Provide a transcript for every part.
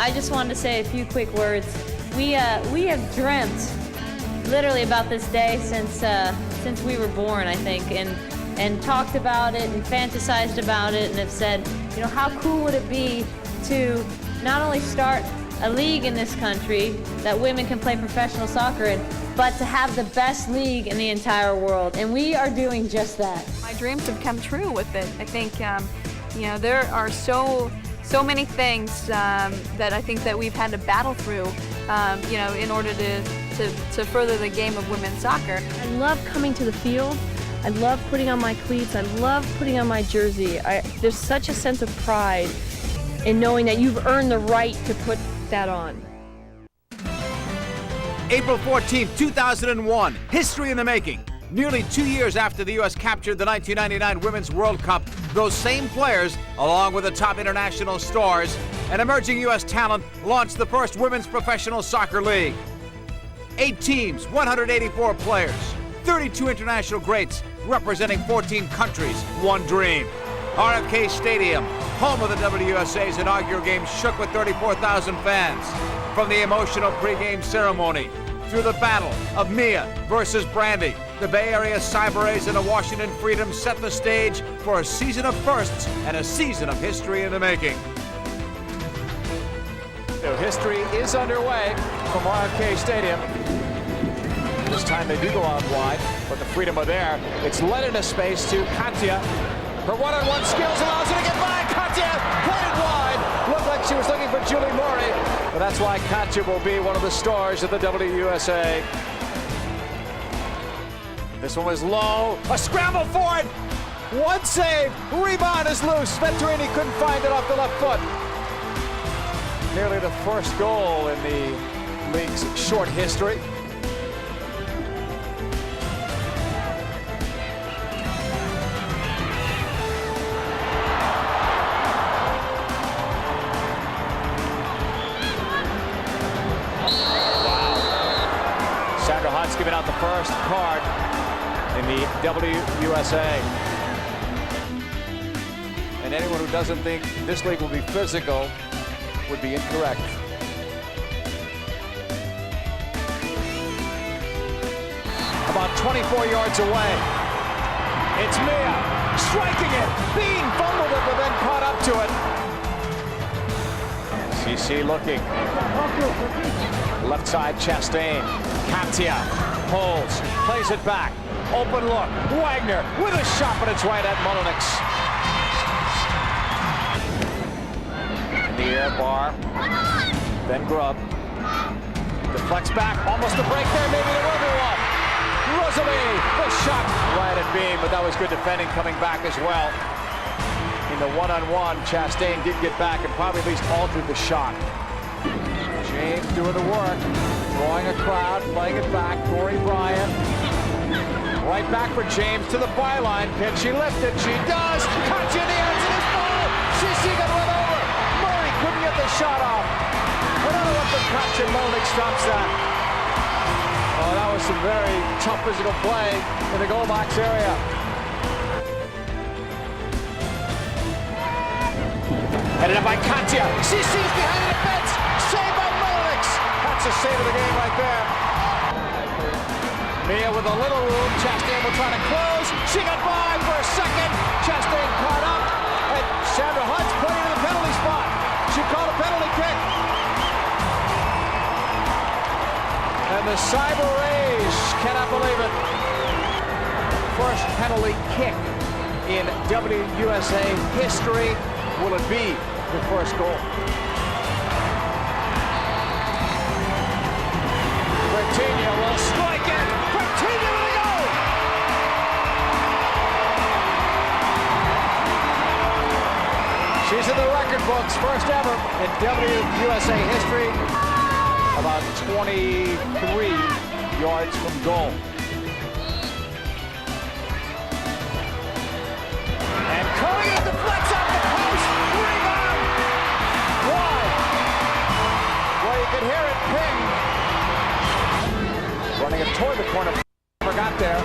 I just wanted to say a few quick words. We have dreamt literally about this day since we were born, I think, and talked about it and fantasized about it and have said, you know, how cool would it be to not only start a league in this country that women can play professional soccer in, but to have the best league in the entire world. And we are doing just that. My dreams have come true with it. I think, you know, there are so many things that I think that we've had to battle through, you know, in order to further the game of women's soccer. I love coming to the field. I love putting on my cleats. I love putting on my jersey. There's such a sense of pride in knowing that you've earned the right to put that on. April 14, 2001, history in the making. Nearly 2 years after the U.S. captured the 1999 Women's World Cup, those same players, along with the top international stars and emerging U.S. talent, launched the first women's professional soccer league. 8 teams, 184 players, 32 international greats representing 14 countries, one dream. RFK Stadium, home of the WUSA's inaugural game, shook with 34,000 fans. From the emotional pregame ceremony through the battle of Mia versus Brandy, the Bay Area Cyber-A's and the Washington Freedom set the stage for a season of firsts and a season of history in the making. So history is underway from RFK Stadium. This time they do go out wide, but the Freedom are there. It's led into space to Katya. Her one-on-one skills allows her to get by. Katya played it wide. Looked like she was looking for Julie Murray, but that's why Katya will be one of the stars of the WUSA. This one was low. A scramble for it. One save. Rebound is loose. Venturini couldn't find it off the left foot. Nearly the first goal in the league's short history. Giving out the first card in the WUSA. And anyone who doesn't think this league will be physical would be incorrect. About 24 yards away. It's Mia striking it. Bean fumbled it, but then caught up to it. CC looking. Left side, Chastain. Katya holds, plays it back. Open look. Wagner with a shot, but it's right at Mullenix. In the air bar. Then Grubb. Deflects back. Almost a break there. Maybe the Riverwalk. Rosalie. The shot right at Bean, but that was good defending coming back as well. In the one-on-one, Chastain did get back and probably at least altered the shot. James doing the work, drawing a crowd, playing it back. Corey Bryant. Right back for James to the byline. Can she lift it? She does. Katya in the ends of this ball. She got run over. Murray couldn't get the shot off. Another one for Katya. Mullenix stops that. Oh, that was some very tough physical play in the goal box area. Headed up by Katya. She sees behind the defense. Saved by Mullenix. That's a save of the game right there. Mia with a little room. Chastain will try to close. She got by for a second. Chastain caught up. And Sandra Hunt's playing in the penalty spot. She called a penalty kick. And the Cyber-A's cannot believe it. First penalty kick in WUSA history. Will it be the first goal? Bertigna will strike it. Bertigna with a goal! She's in the record books, first ever in WUSA history. About 23 yards from goal. And coming in, deflects off the post. Rebound! Wide. Well, you can hear it ping. Running it toward the corner. Forgot there.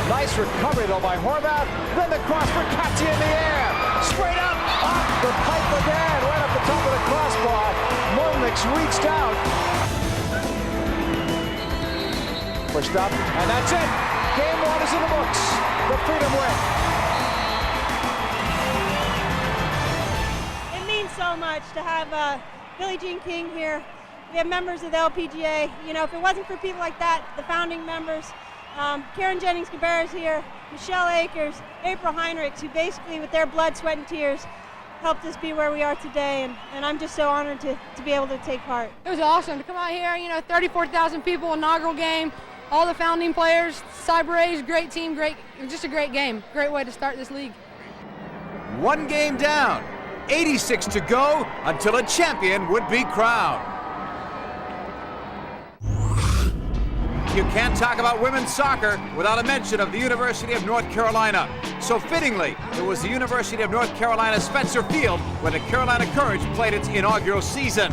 Nice recovery, though, by Horvath. Then the cross for Katya in the air. Straight up, off the pipe again. Right up the top of the crossbar. Race reached out. Pushed up, and that's it. Game 1 is in the books. The Freedom win. It means so much to have Billie Jean King here. We have members of the LPGA. You know, if it wasn't for people like that, the founding members, Karen Jennings-Cabarrus here, Michelle Akers, April Heinrichs, who basically with their blood, sweat, and tears helped us be where we are today, and I'm just so honored to be able to take part. It was awesome to come out here, you know, 34,000 people, inaugural game, all the founding players, Cyber A's, great team, just a great game. Great way to start this league. One game down, 86 to go until a champion would be crowned. You can't talk about women's soccer without a mention of the University of North Carolina. So fittingly, it was the University of North Carolina Spencer Field where the Carolina Courage played its inaugural season.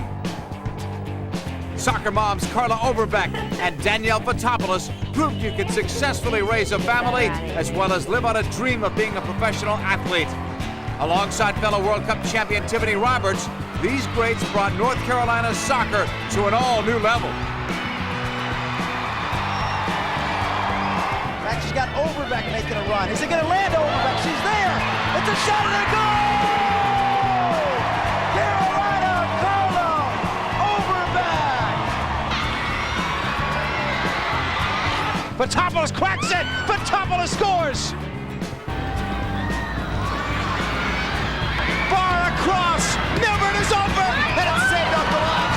Soccer moms Carla Overbeck and Danielle Fotopoulos proved you could successfully raise a family as well as live out a dream of being a professional athlete. Alongside fellow World Cup champion Tiffany Roberts, these greats brought North Carolina's soccer to an all-new level. She's got Overbeck making a run. Is it going to land Overbeck? She's there. It's a shot and a goal! Carolina, Carla Overbeck! Fotopoulos cracks it. Fotopoulos scores. Far across. Milburn is over, and it's saved off the line.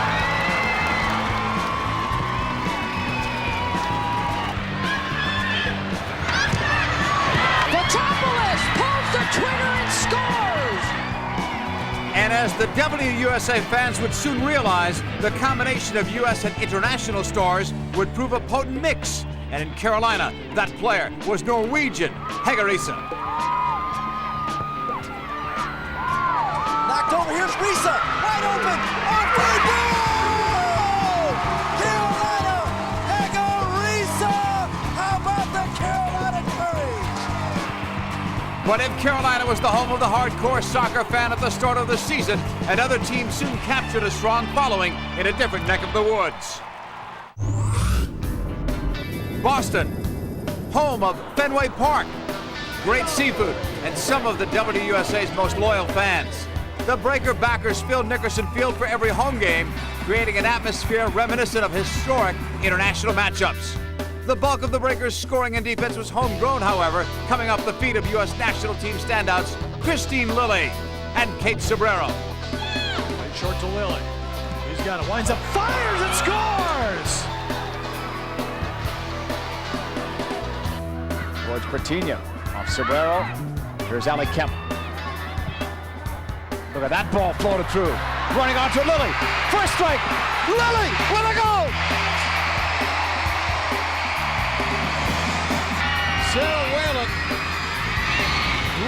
Pulls the trigger and scores! And as the WUSA fans would soon realize, the combination of U.S. and international stars would prove a potent mix. And in Carolina, that player was Norwegian Hegerisa. Knocked over, here's Risa, wide open, on free goal! Carolina, Hegerisa! How about the Carolina Courage? But if Carolina was the home of the hardcore soccer fan at the start of the season, another team soon captured a strong following in a different neck of the woods. Boston, home of Fenway Park, great seafood, and some of the WUSA's most loyal fans. The Breaker backers filled Nickerson Field for every home game, creating an atmosphere reminiscent of historic international matchups. The bulk of the Breakers' scoring and defense was homegrown, however, coming off the feet of U.S. national team standouts Christine Lilly and Kate Sobrero. Right short to Lilly. He's got it, winds up, fires and scores! Towards Bertinho, off Sobrero. Here's Ali Kemp. Look at that ball floated through. Running onto Lilly. First strike. Lilly with a goal! Sarah Whalen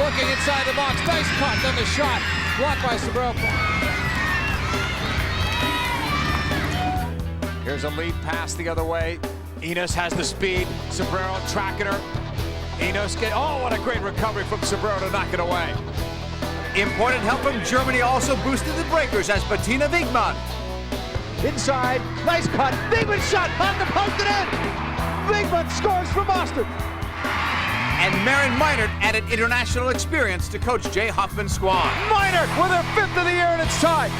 looking inside the box. Nice cut, then the shot. Blocked by Sobrero. Here's a lead pass the other way. Enos has the speed. Sobrero tracking her. Enos what a great recovery from Sobrero to knock it away. Important help from Germany also boosted the Breakers as Bettina Wigman. Inside, nice cut. Wigman shot on the post and in. Wigman scores for Boston. And Maren Meinert added international experience to coach Jay Hoffman's squad. Meinert with her 5th of the year, and it's tied.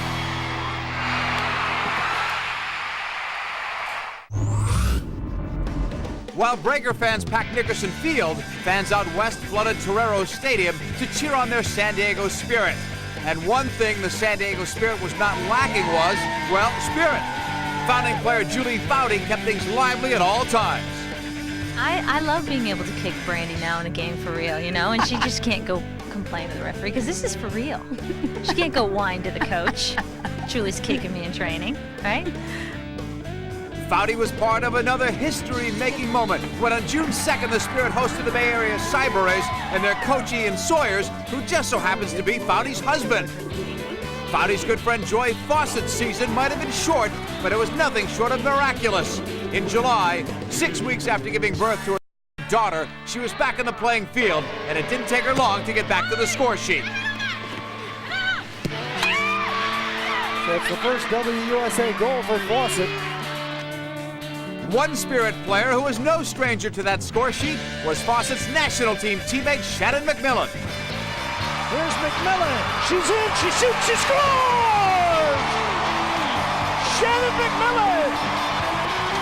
While Breaker fans packed Nickerson Field, fans out west flooded Torero Stadium to cheer on their San Diego spirit. And one thing the San Diego spirit was not lacking was, well, spirit. Founding player Julie Foudy kept things lively at all times. I love being able to kick Brandy now in a game for real, you know, and she just can't go complain to the referee because this is for real. She can't go whine to the coach. Julie's kicking me in training, right? Foudy was part of another history-making moment when on June 2nd the Spirit hosted the Bay Area Cyber A's and their coach Ian Sawyers, who just so happens to be Foudy's husband. Foudy's good friend Joy Fawcett's season might have been short, but it was nothing short of miraculous. In July, 6 weeks after giving birth to her daughter, she was back in the playing field, and it didn't take her long to get back to the score sheet. So it's the first WUSA goal for Fawcett. One Spirit player who was no stranger to that score sheet was Fawcett's national team teammate Shannon McMillan. Here's McMillan. She's in. She shoots. She scores! Shannon McMillan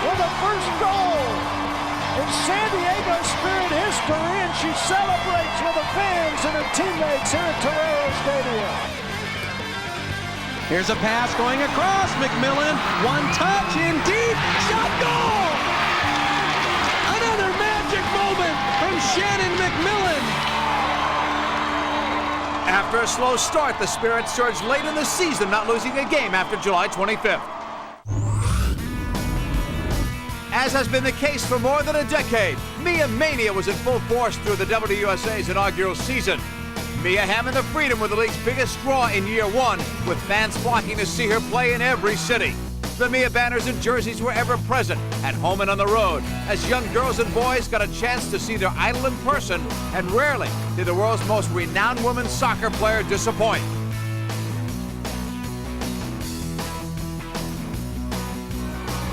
with the first goal in San Diego Spirit history, and she celebrates with the fans and her teammates here at Torero Stadium. Here's a pass going across. McMillan, one touch in deep. Shot, goal! Another magic moment from Shannon McMillan. After a slow start, the Spirit surged late in the season, not losing a game after July 25th. As has been the case for more than a decade, Mia Mania was in full force through the WUSA's inaugural season. Mia Hammond the Freedom were the league's biggest draw in year one, with fans flocking to see her play in every city. The Mia banners and jerseys were ever present, at home and on the road, as young girls and boys got a chance to see their idol in person, and rarely did the world's most renowned women's soccer player disappoint.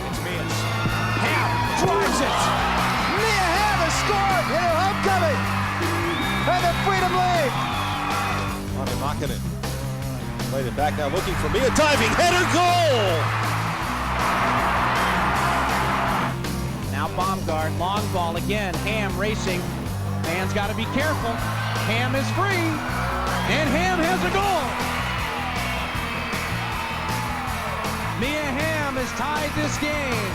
It's Mia's. Ham drives it. Mia Hamm has scored in her homecoming. And the Freedom League. Makinen played it back now, looking for Mia, diving header, goal! Now Baumgart, long ball again. Ham racing. Man's got to be careful. Ham is free. And Ham has a goal. Mia Hamm has tied this game.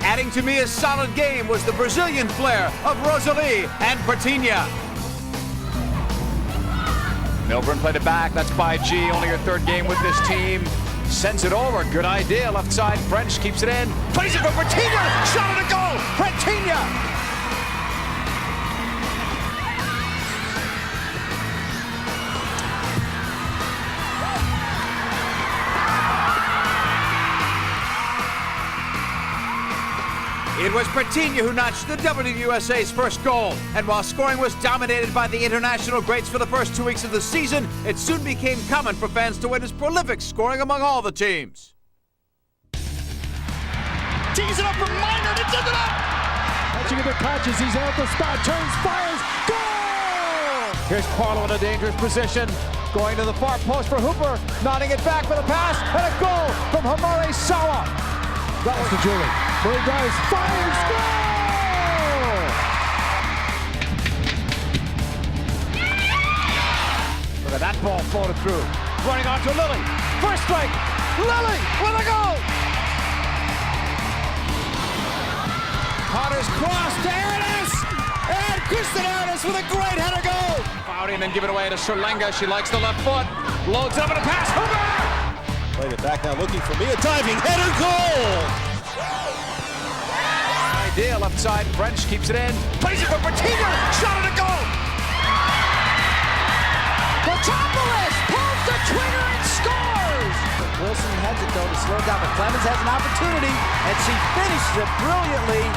Adding to Mia's solid game was the Brazilian flair of Rosalie and Pratinha. Milburn played it back, that's by G, only her third game with this team. Sends it over, good idea, left side, French keeps it in. Plays it for Pratinha, shot at a goal, Pratinha! It was Pratinha who notched the WUSA's first goal, and while scoring was dominated by the international greats for the first 2 weeks of the season, it soon became common for fans to witness prolific scoring among all the teams. Tees it up for Minor, it's in the net! Touching into touches, he's out the spot, turns, fires, goal! Here's Carlo in a dangerous position, going to the far post for Hooper, nodding it back with a pass, and a goal from Hamare Sawa. That was to Julie. Billy Dice fires, goal! Look at that ball floated through. Running onto Lily. First strike. Lily with a goal. Potter's cross. There it is. And Kristen Artis with a great header goal. Foudy and then give it away to Serlenga. She likes the left foot. Loads it up in a pass. Hoover! Played it back now looking for Mia. Diving header goal. Idea left side. French keeps it in. Plays it for Pratinha. Shot at a goal. Potopoulos pulls the trigger and scores! Wilson heads it though to slow down, but Clemens has an opportunity, and she finishes it brilliantly.